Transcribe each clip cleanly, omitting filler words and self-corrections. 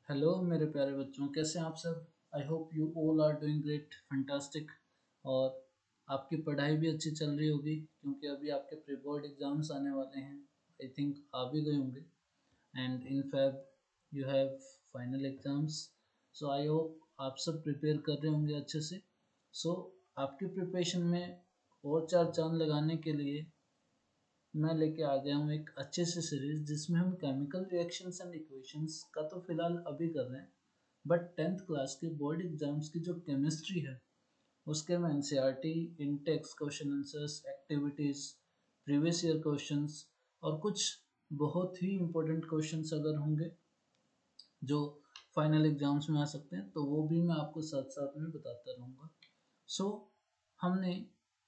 Hello मेरे प्यारे बच्चों, कैसे हैं आप सब। I hope you all are doing great, fantastic. और आपकी पढ़ाई भी अच्छी चल रही होगी क्योंकि अभी आपके प्री बोर्ड एग्ज़ाम्स आने वाले हैं। आई थिंक आ भी गए होंगे and in Feb you have final exams. So I hope आप सब प्रिपेयर कर रहे होंगे अच्छे से। सो आपकी प्रिपरेशन में और चार चांद लगाने के लिए मैं लेके आ गया हूँ एक अच्छे से सीरीज जिसमें हम केमिकल रिएक्शंस एंड इक्वेशंस का तो फिलहाल अभी कर रहे हैं, बट 10th क्लास के बोर्ड एग्जाम्स की जो केमिस्ट्री है उसके में NCERT, in text question answers, activities, previous year questions और कुछ बहुत ही इंपॉर्टेंट क्वेश्चंस अगर होंगे जो फाइनल एग्जाम्स में आ सकते हैं तो वो भी मैं आपको साथ साथ में बताता रहूँगा। सो हमने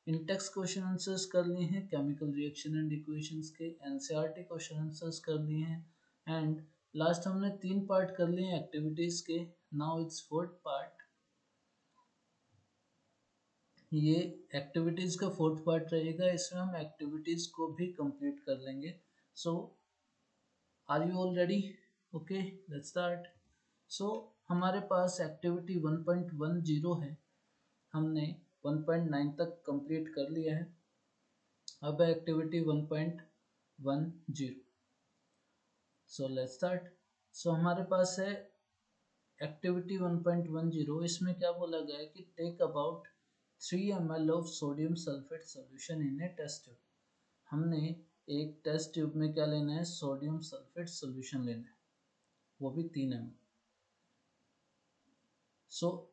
इन-टेक्स्ट क्वेश्चन आंसर्स कर लिए हैं, केमिकल रिएक्शन एंड इक्वेशंस के एनसीईआरटी क्वेश्चन आंसर्स कर लिए हैं एंड लास्ट हमने 3 पार्ट कर लिए हैं एक्टिविटीज़ के। Now it's fourth part. ये एक्टिविटीज़ का फोर्थ पार्ट रहेगा, इसमें हम एक्टिविटीज़ को भी कंप्लीट कर लेंगे। So are you all ready? Okay, let's start. So हमारे पास एक्टिविटी 1.10 है, हमने 1.9 तक कंप्लीट कर लिया है। अब है activity 1.10। So let's start. So हमारे पास है एक्टिविटी 1.10। इसमें क्या बोला गया है कि take about 3 ml of sodium sulphate solution in a test tube. हमने एक टेस्ट ट्यूब में क्या लेना है, सोडियम सल्फेट सोल्यूशन लेना है, वो भी 3 ml। सो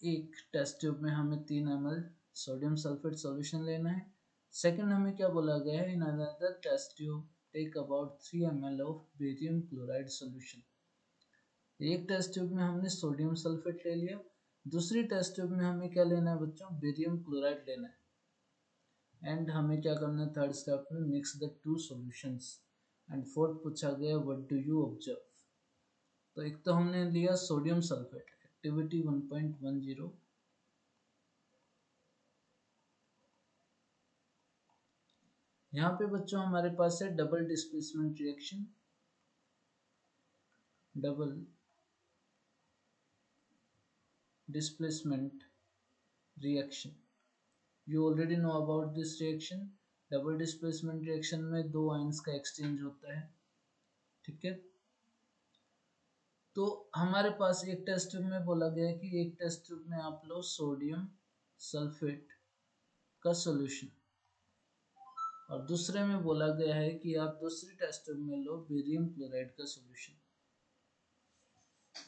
एक टेस्ट ट्यूब में हमें 3 ml सोडियम सल्फेट सॉल्यूशन लेना है। सेकंड हमें क्या बोला गया है, in another test tube take about 3 ml of barium chloride solution. एक टेस्ट ट्यूब में हमने सोडियम सल्फेट ले लिया, दूसरी टेस्ट ट्यूब में हमें क्या लेना है बच्चों, बेरियम क्लोराइड लेना है। एंड हमें क्या करना है थर्ड स्टेप में, mix the two solutions. And fourth पूछा गया व्हाट डू यू ऑब्जर्व। तो एक तो हमने लिया सोडियम सल्फेट, एक्टिविटी 1.10। यहाँ पे बच्चों हमारे पास है double displacement reaction. Double displacement reaction, you already know about this reaction. Double displacement reaction में दो आयंस का एक्सचेंज होता है, ठीक है। तो हमारे पास एक टेस्ट ट्यूब में बोला गया है कि एक टेस्ट ट्यूब में आप लो सोडियम सल्फेट का सॉल्यूशन, और दूसरे में बोला गया है कि आप दूसरी टेस्ट ट्यूब में लो बेरियम क्लोराइड का सॉल्यूशन,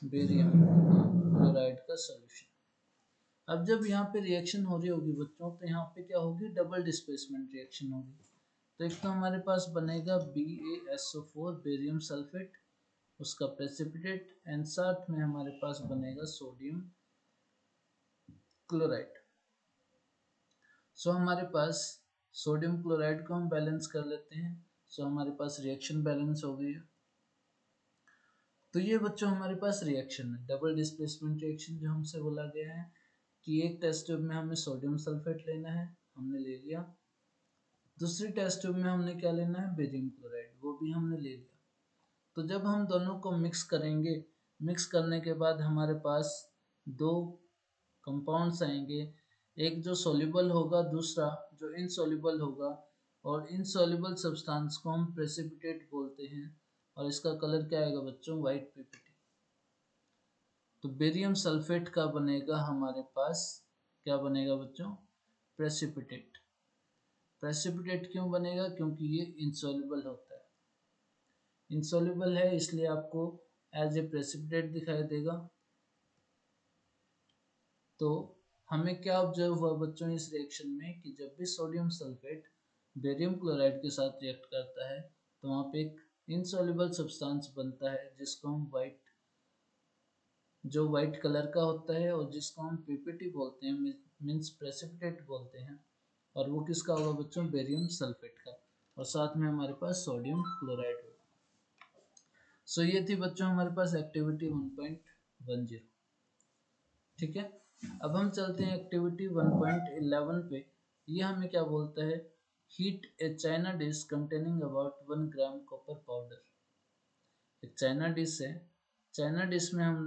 बेरियम क्लोराइड का सॉल्यूशन। अब जब यहाँ पे रिएक्शन हो रही होगी बच्चों तो यहाँ पे क्या होगी, डबल डिस्प्लेसमेंट रिएक्शन होगी। तो एक तो हमारे पास बनेगा BaSO4 बेरियम सल्फेट, उसका प्रेसिपिटेट, एंड साथ में हमारे पास बनेगा सोडियम क्लोराइड। सो हमारे पास सोडियम क्लोराइड को हम बैलेंस कर लेते हैं। सो हमारे पास रिएक्शन बैलेंस हो गई है। तो ये बच्चों हमारे पास रिएक्शन है, डबल डिस्प्लेसमेंट रिएक्शन जो हमसे बोला गया है कि एक टेस्ट ट्यूब में हमें सोडियम सल्फेट लेना है, हमने ले लिया। दूसरी टेस्ट ट्यूब में हमने क्या लेना है, बेरियम क्लोराइड, वो भी हमने ले लिया। तो जब हम दोनों को मिक्स करेंगे, मिक्स करने के बाद हमारे पास दो कंपाउंड्स आएंगे, एक जो सोल्यूबल होगा, दूसरा जो इनसोल्यूबल होगा। और इनसोल्यूबल सब्सटेंस को हम प्रेसिपिटेट बोलते हैं, और इसका कलर क्या आएगा बच्चों, वाइट पीपीटी। तो बेरियम सल्फेट का बनेगा हमारे पास, क्या बनेगा बच्चों, प्रेसिपिटेट। प्रेसिपिटेट क्यों बनेगा, क्योंकि ये इनसोल्यूबल होता है। इनसोल्यूबल है इसलिए आपको एज ए प्रेसिपिटेट दिखाई देगा। तो हमें क्या ऑब्जर्व हुआ बच्चों इस रिएक्शन में कि जब भी सोडियम सल्फेट बेरियम क्लोराइड के साथ रिएक्ट करता है तो वहाँ पे एक इनसोल्यूबल सब्सटेंस बनता है जिसको हम वाइट, जो वाइट कलर का होता है और जिसको हम पीपीटी बोलते हैं, मीन्स प्रेसिपिटेट बोलते हैं। और वो किसका होगा बच्चों, बेरियम सल्फेट का, और साथ में हमारे पास सोडियम क्लोराइड होगा। सो ये थी बच्चों हमारे पास एक्टिविटी 1.10, ठीक है। अब हम चलते हैं एक्टिविटी 1.11 पे। ये हमें क्या बोलता है, heat A China dish containing about 1 gram copper powder. एक चाइना डिश है चाइना डिश में हम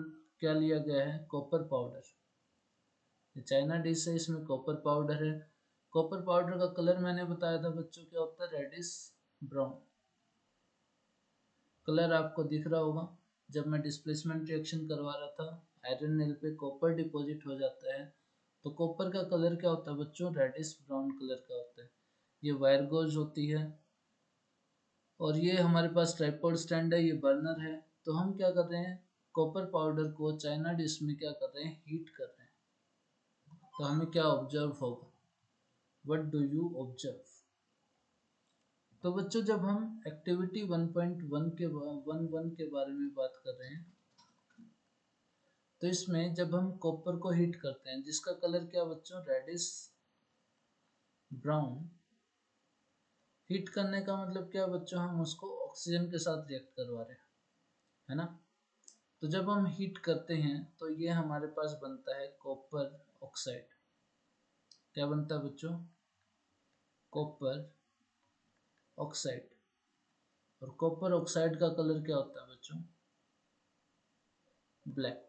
क्या लिया गया है, कॉपर पाउडर। चाइना डिश है, इसमें कॉपर पाउडर है। कॉपर पाउडर का कलर मैंने बताया था बच्चों क्या होता है, रेडिश ब्राउन। कलर आपको दिख रहा होगा। जब मैं डिस्प्लेसमेंट रिएक्शन करवा रहा था, आयरन नेल पे कॉपर डिपॉजिट हो जाता है, तो कॉपर का कलर क्या होता है बच्चों, रेडिश ब्राउन कलर का होता है। ये वायर गोज होती है, और ये हमारे पास ट्राइपॉड स्टैंड है, ये बर्नर है। तो हम क्या कर रहे हैं, कॉपर पाउडर को चाइना डिश में क्या कर रहे हैं, हीट कर रहे हैं। तो हमें क्या ऑब्जर्व होगा, व्हाट डू यू ऑब्जर्व। तो बच्चों जब हम एक्टिविटी 1.1 के 1.1 के बारे में बात कर रहे हैं, तो इसमें जब हम कॉपर को हीट करते हैं, जिसका कलर क्या बच्चों, रेडिश ब्राउन। हीट करने का मतलब क्या बच्चों, हम उसको ऑक्सीजन के साथ रिएक्ट करवा रहे हैं, है ना। तो जब हम हीट करते हैं तो ये हमारे पास बनता है कॉपर ऑक्साइड। क्या बनता है बच्चों, कॉपर ऑक्साइड। और कॉपर ऑक्साइड का कलर क्या होता है बच्चों, ब्लैक।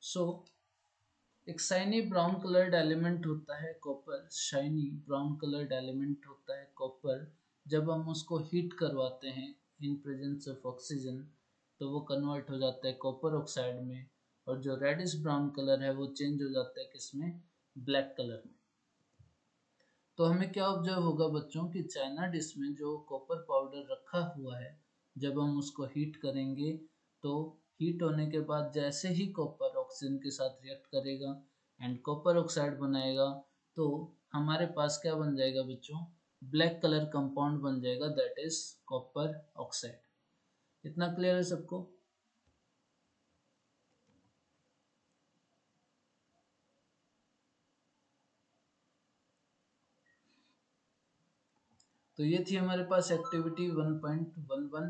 सो एक शाइनी ब्राउन कलर्ड एलिमेंट होता है copper, shiny brown coloured element होता है कॉपर। जब हम उसको हीट करवाते हैं इन प्रेजेंस ऑफ ऑक्सीजन, तो वो कन्वर्ट हो जाता है कॉपर ऑक्साइड में, और जो रेडिश ब्राउन कलर है वो चेंज हो जाता है किसमें, ब्लैक कलर में। तो हमें क्या ऑब्जर्व होगा बच्चों कि चाइना डिश में जो कॉपर पाउडर रखा हुआ है, जब हम उसको हीट करेंगे, तो हीट होने के बाद जैसे ही कॉपर ऑक्सीजन के साथ रिएक्ट करेगा एंड कॉपर ऑक्साइड बनाएगा, तो हमारे पास क्या बन जाएगा बच्चों, ब्लैक कलर कंपाउंड बन जाएगा, दैट इज कॉपर ऑक्साइड। इतना क्लियर है सबको। तो ये थी हमारे पास एक्टिविटी 1.11,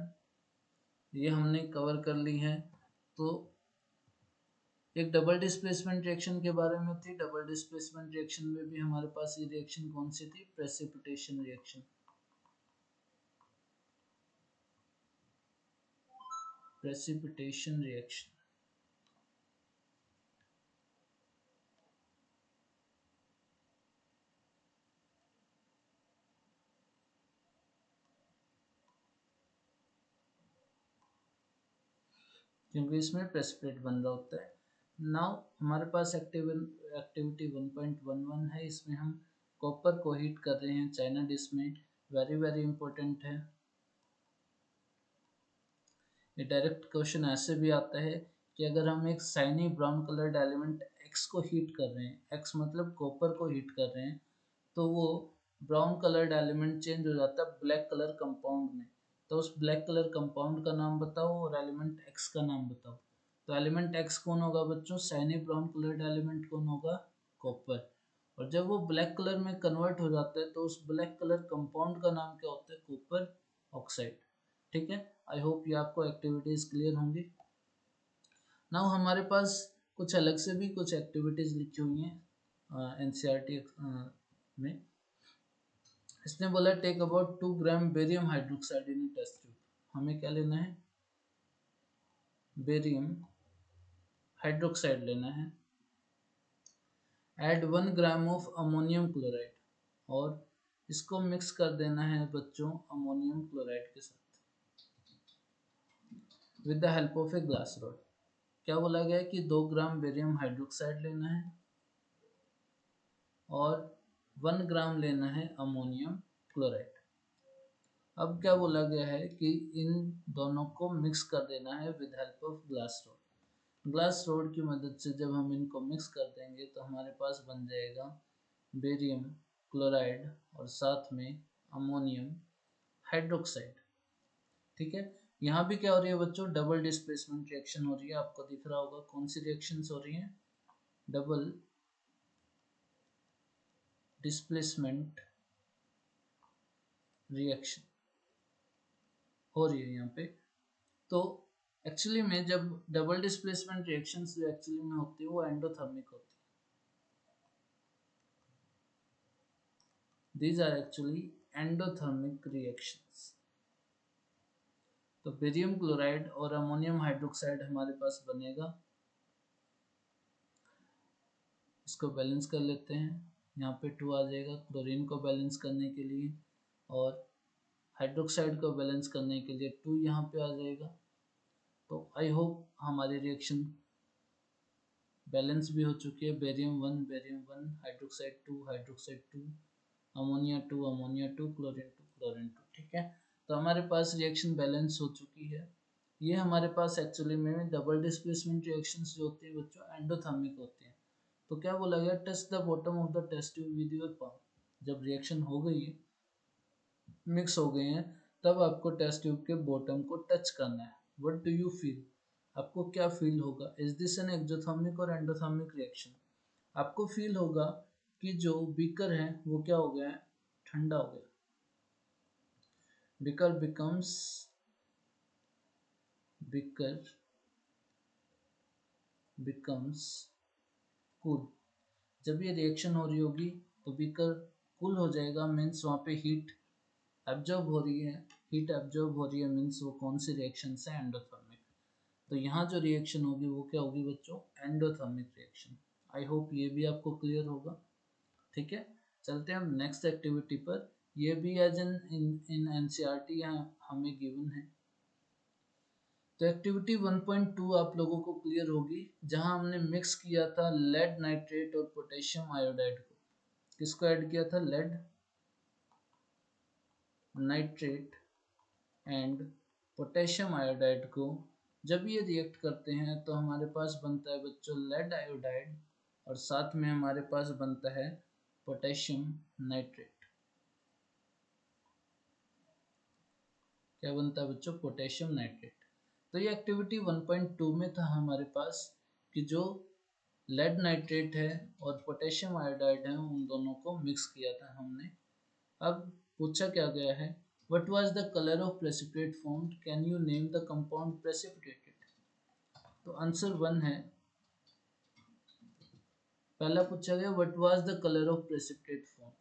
ये हमने कवर कर ली है। तो एक डबल डिस्प्लेसमेंट रिएक्शन के बारे में थी। डबल डिस्प्लेसमेंट रिएक्शन में भी हमारे पास ये रिएक्शन कौन सी थी, प्रेसिपिटेशन रिएक्शन। Precipitation reaction. क्योंकि इसमें प्रेसिपिटेट बन रहा होता है। नाउ हमारे पास एक्टिविटी 1.11 है, इसमें हम कॉपर को हीट कर रहे हैं चाइना डिश में। वेरी वेरी इंपॉर्टेंट है। ये डायरेक्ट क्वेश्चन ऐसे भी आता है कि अगर हम एक shiny brown coloured element x को हीट कर रहे हैं, एक्स मतलब कॉपर को हीट कर रहे हैं, तो वो ब्राउन कलर्ड एलिमेंट चेंज हो जाता है ब्लैक कलर कंपाउंड में। तो उस ब्लैक कलर कंपाउंड का नाम बताओ और एलिमेंट एक्स का नाम बताओ। तो एलिमेंट एक्स कौन होगा बच्चों, शाइनी ब्राउन कलर्ड एलिमेंट कौन होगा, कॉपर। और जब वो ब्लैक कलर में कन्वर्ट हो जाता है, तो उस ब्लैक कलर कंपाउंड का नाम क्या होता है, कॉपर ऑक्साइड। ठीक है, आई होप ये आपको एक्टिविटीज क्लियर होंगी। नाउ हमारे पास कुछ अलग से भी कुछ एक्टिविटीज लिखी हुई हैं एनसीईआरटी में। इसने बोला take about 2 gram barium hydroxide in test tube. हमें क्या लेना है, बेरियम हाइड्रोक्साइड लेना है। Add 1 gram of ammonium chloride, और इसको मिक्स कर देना है बच्चों अमोनियम क्लोराइड के साथ with the help of a glass rod. क्या बोला गया है कि 2 ग्राम बेरियम हाइड्रोक्साइड लेना है और 1 ग्राम लेना है अमोनियम क्लोराइड। अब क्या बोला गया है कि इन दोनों को मिक्स कर देना है with help of glass rod. Glass rod की मदद से जब हम इनको मिक्स कर देंगे, तो हमारे पास बन जाएगा बेरियम क्लोराइड और साथ में अमोनियम हाइड्रोक्साइड। ठीक है, यहाँ भी क्या हो रही है बच्चों, डबल डिस्प्लेसमेंट रिएक्शन हो रही है। आपको दिख रहा होगा कौन सी रिएक्शंस हो रही हैं, डबल डिस्प्लेसमेंट रिएक्शन हो रही है यहाँ पे। तो एक्चुअली में जब डबल डिस्प्लेसमेंट रिएक्शंस जो एक्चुअली में होती है वो एंडोथर्मिक होती है। These are actually endothermic reactions. तो बेरियम क्लोराइड और अमोनियम हाइड्रोक्साइड हमारे पास बनेगा। इसको बैलेंस कर लेते हैं, यहाँ पे 2 आ जाएगा क्लोरीन को बैलेंस करने के लिए, और हाइड्रोक्साइड को बैलेंस करने के लिए 2 यहाँ पे आ जाएगा। तो आई होप हमारी रिएक्शन बैलेंस भी हो चुकी है। Barium 1 hydroxide 2 ammonia 2 chlorine 2। ठीक है, तो हमारे पास रिएक्शन बैलेंस हो चुकी है। ये हमारे पास एक्चुअली में डबल डिस्प्लेसमेंट रिएक्शंस जो होती है बच्चों एंडोथर्मिक होती हैं। तो क्या बोला गया, touch the bottom of the test tube with your palm. जब रिएक्शन हो गई है, मिक्स हो गए हैं, तब आपको टेस्ट ट्यूब के बॉटम को टच करना है। व्हाट डू यू फील, आपको क्या फील होगा? इज दिस एन एक्सोथर्मिक और एंडोथर्मिक रिएक्शन? आपको फील होगा कि जो बीकर है वो क्या हो गया है, ठंडा हो गया। Beaker becomes cool. जब ये रिएक्शन हो रही होगी तो बीकर कूल हो जाएगा, मीन्स वहाँ पे हीट एब्जॉर्ब हो रही है। हीट एब्जॉर्ब हो रही है मीन्स वो कौन सी रिएक्शन है, एंडोथर्मिक। तो यहाँ जो रिएक्शन होगी वो क्या होगी बच्चों, एंडोथर्मिक रिएक्शन। आई होप ये भी आपको क्लियर होगा। ठीक है, चलते हैं हम नेक्स्ट एक्टिविटी पर। ये भी एज इन एनसीईआरटी यहाँ हमें गिवन है। तो एक्टिविटी 1.2 आप लोगों को क्लियर होगी, जहां हमने मिक्स किया था लेड नाइट्रेट और पोटेशियम आयोडाइड को। किसको ऐड किया था, lead nitrate and potassium iodide को। जब ये रिएक्ट करते हैं तो हमारे पास बनता है बच्चों लेड आयोडाइड, और साथ में हमारे पास बनता है पोटेशियम नाइट्रेट। क्या बनता है बच्चों, पोटेशियम नाइट्रेट। तो ये एक्टिविटी 1.2 में था हमारे पास कि जो लेड नाइट्रेट है और पोटेशियम आयोडाइड है उन दोनों को मिक्स किया था हमने। अब पूछा क्या गया है, what was the colour of precipitate formed, can you name the compound precipitated. तो आंसर 1 है। पहला पूछा गया what was the colour of precipitate formed.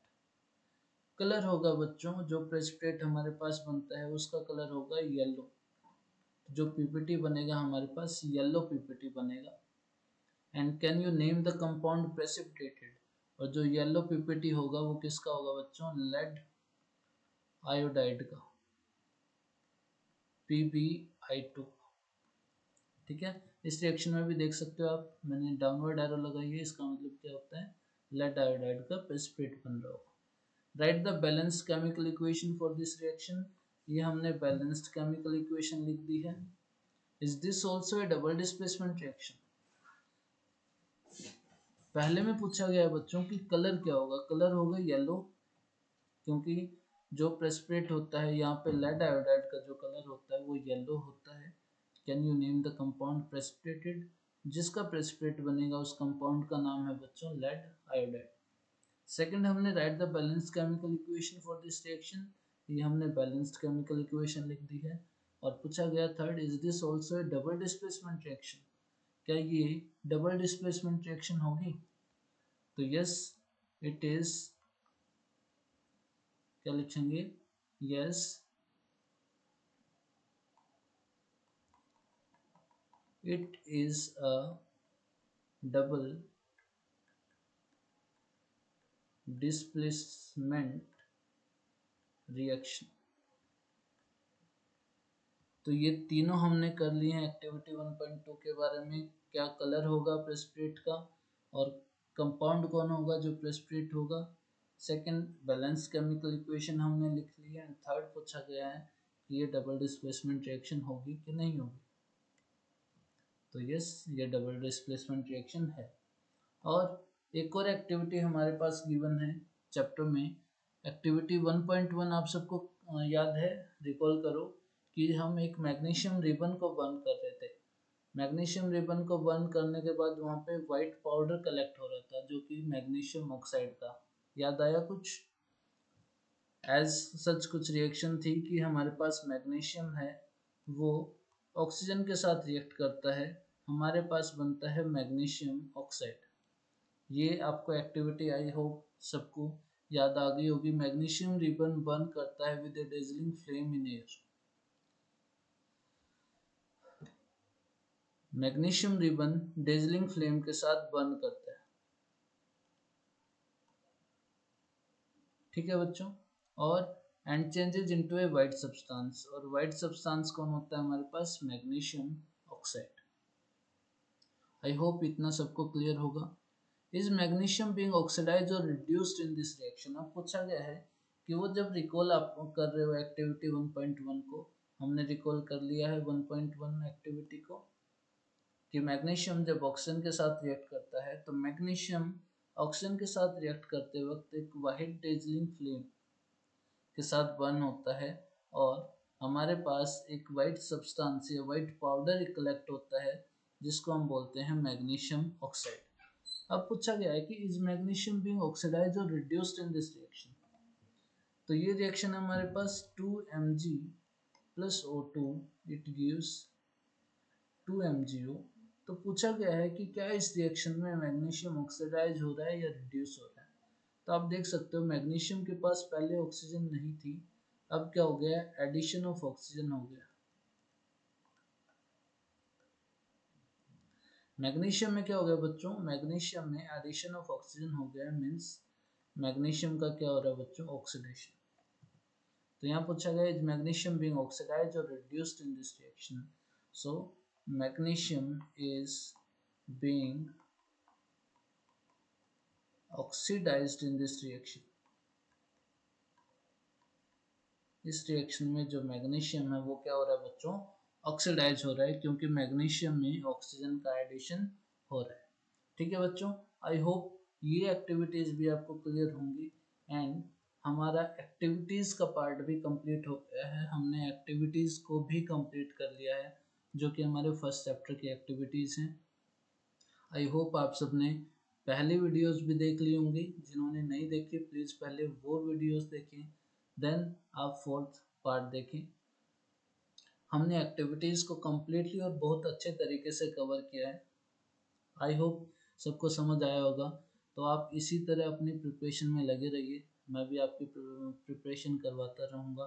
Colour होगा बच्चों, जो प्रेसिपिटेट हमारे पास बनता है उसका कलर होगा येलो। जो पीपीटी बनेगा हमारे पास येलो पीपीटी बनेगा। And can you name the compound precipitated, और जो येलो पीपीटी होगा वो किसका होगा बच्चों, लेड आयोडाइड का, PbI2। ठीक है, इस रिएक्शन में भी देख सकते हो आप, मैंने डाउनवर्ड एरो लगाई है, इसका मतलब क्या होता है, लेड आयोडाइड का प्रेसिपिटेट बन रहा होगा। Right the balanced chemical equation for this reaction. ये हमने बैलेंस्ड केमिकल इक्वेशन लिख दी है। Is this also A double displacement reaction. पहले में पूछा गया बच्चों कि कलर क्या होगा, कलर होगा येलो, क्योंकि जो प्रेसिपिटेट होता है यहाँ पे लेड आयोडाइड का जो कलर होता है वो येलो होता है। Can you name the compound precipitated, जिसका प्रेसिपिटेट बनेगा उस कंपाउंड का नाम है बच्चों लेड आयोडाइड। सेकंड हमने right the balanced chemical equation for this reaction. ये हमने बैलेंस्ड केमिकल इक्वेशन लिख दी है। और पूछा गया third, is this also A double displacement reaction, क्या ये डबल डिस्प्लेसमेंट रिएक्शन होगी। तो यस इट इज, क्या लिखेंगे, yes it is a double displacement reaction. तो ये तीनों हमने कर लिए हैं एक्टिविटी 1.2 के बारे में। क्या कलर होगा प्रेसिपिटेट का, और कंपाउंड कौन होगा जो प्रेसिपिटेट होगा। सेकंड, बैलेंस केमिकल इक्वेशन हमने लिख ली है। एंड थर्ड पूछा गया है कि ये डबल डिस्प्लेसमेंट रिएक्शन होगी कि नहीं होगी। तो यस, ये डबल डिस्प्लेसमेंट रिएक्शन है। और एक और एक्टिविटी हमारे पास गिवन है चैप्टर में, एक्टिविटी 1.1। आप सबको याद है, रिकॉल करो कि हम एक मैग्नीशियम रिबन को बर्न कर रहे थे। मैग्नीशियम रिबन को बर्न करने के बाद वहाँ पे वाइट पाउडर कलेक्ट हो रहा था जो कि मैग्नीशियम ऑक्साइड का। याद आया कुछ, एज सच कुछ रिएक्शन थी कि हमारे पास मैग्नीशियम है, वो ऑक्सीजन के साथ रिएक्ट करता है, हमारे पास बनता है मैग्नीशियम ऑक्साइड। ये आपको एक्टिविटी आई होप सबको याद आ गई होगी। मैग्नीशियम रिबन बर्न करता है with a dazzling flame in air. Magnesium ribbon dazzling flame के साथ बर्न करता है। ठीक है बच्चों। और and changes into a white substance, और वाइट सब्सटेंस कौन होता है हमारे पास? Magnesium oxide. आई होप इतना सबको क्लियर होगा। इज मैग्नीशियम बीइंग ऑक्सीडाइज और रिड्यूस्ड इन दिस रिएक्शन? अब पूछा गया है कि वो जब रिकॉल आप कर रहे हो एक्टिविटी 1.1 को, हमने रिकॉल कर लिया है 1.1 एक्टिविटी को, कि मैग्नीशियम जब ऑक्सीजन के साथ रिएक्ट करता है तो मैग्नीशियम ऑक्सीजन के साथ रिएक्ट करते वक्त एक वाइट डेजलिंग फ्लेम के साथ बर्न होता है, और हमारे पास एक वाइट सब्सटेंस या वाइट पाउडर कलेक्ट होता है जिसको हम बोलते हैं मैग्नीशियम ऑक्साइड। अब पूछा गया है कि इज मैग्नीशियम बीइंग ऑक्सीडाइज्ड और रिड्यूस्ड इन दिस रिएक्शन? तो ये रिएक्शन हमारे पास 2Mg plus O2 it gives 2MgO। तो पूछा गया है कि क्या इस रिएक्शन में मैग्नीशियम ऑक्सीडाइज हो रहा है या रिड्यूस हो रहा है। तो आप देख सकते हो मैग्नीशियम के पास पहले ऑक्सीजन नहीं थी, अब क्या हो गया? एडिशन ऑफ ऑक्सीजन हो गया। मैग्नीशियम में क्या हो गया बच्चों? मैग्नीशियम में एडिशन ऑफ ऑक्सीजन हो गया, मीन्स मैग्नीशियम का क्या हो रहा है बच्चों? ऑक्सीडेशन। तो यहाँ पूछा गया इज मैग्नीशियम बीइंग ऑक्सीडाइज्ड और reduced in this reaction? So magnesium is being oxidised in this reaction. इस रिएक्शन में जो मैग्नीशियम है वो क्या हो रहा है बच्चों? ऑक्सीडाइज हो रहा है, क्योंकि मैग्नीशियम में ऑक्सीजन का एडिशन हो रहा है। ठीक है बच्चों, आई होप ये एक्टिविटीज भी आपको क्लियर होंगी। एंड हमारा एक्टिविटीज का पार्ट भी कंप्लीट हो गया है, हमने एक्टिविटीज को भी कंप्लीट कर लिया है जो कि हमारे फर्स्ट चैप्टर की एक्टिविटीज हैं। आई होप आप सबने पहली वीडियोस भी देख ली होंगी, जिन्होंने नहीं देखी प्लीज़ पहले वो वीडियोस देखें, देन आप फोर्थ पार्ट देखें। हमने एक्टिविटीज़ को कम्प्लीटली और बहुत अच्छे तरीके से कवर किया है। आई होप सबको समझ आया होगा। तो आप इसी तरह अपनी प्रिपरेशन में लगे रहिए, मैं भी आपकी प्रिपरेशन करवाता रहूँगा।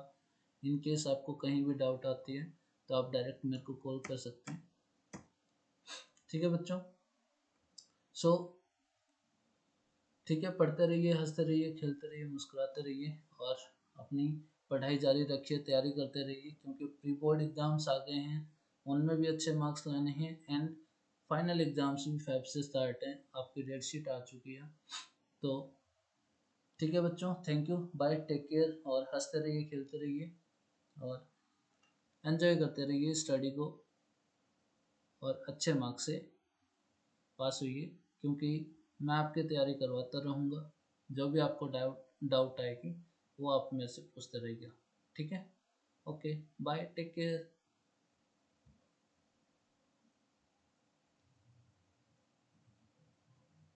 इन केस आपको कहीं भी डाउट आती है तो आप डायरेक्ट मेरे को कॉल कर सकते हैं। ठीक है बच्चों, सो ठीक है, पढ़ते रहिए, हंसते रहिए, खेलते रहिए, मुस्कुराते रहिए, और अपनी पढ़ाई जारी रखिए, तैयारी करते रहिए, क्योंकि प्री बोर्ड एग्ज़ाम्स आ गए हैं, उनमें भी अच्छे मार्क्स लाने हैं। एंड फाइनल एग्ज़ाम्स भी 5 से स्टार्ट हैं, आपकी डेट शीट आ चुकी है। तो ठीक है बच्चों, thank you, bye, take care, और हंसते रहिए, खेलते रहिए, और एंजॉय करते रहिए स्टडी को, और अच्छे मार्क्स से पास हुई, क्योंकि मैं आपकी तैयारी करवाता रहूँगा। जो भी आपको डाउट आएगी वो आप मेरे से पूछते रहिएगा। ठीक है, ओके, बाय, टेक केयर।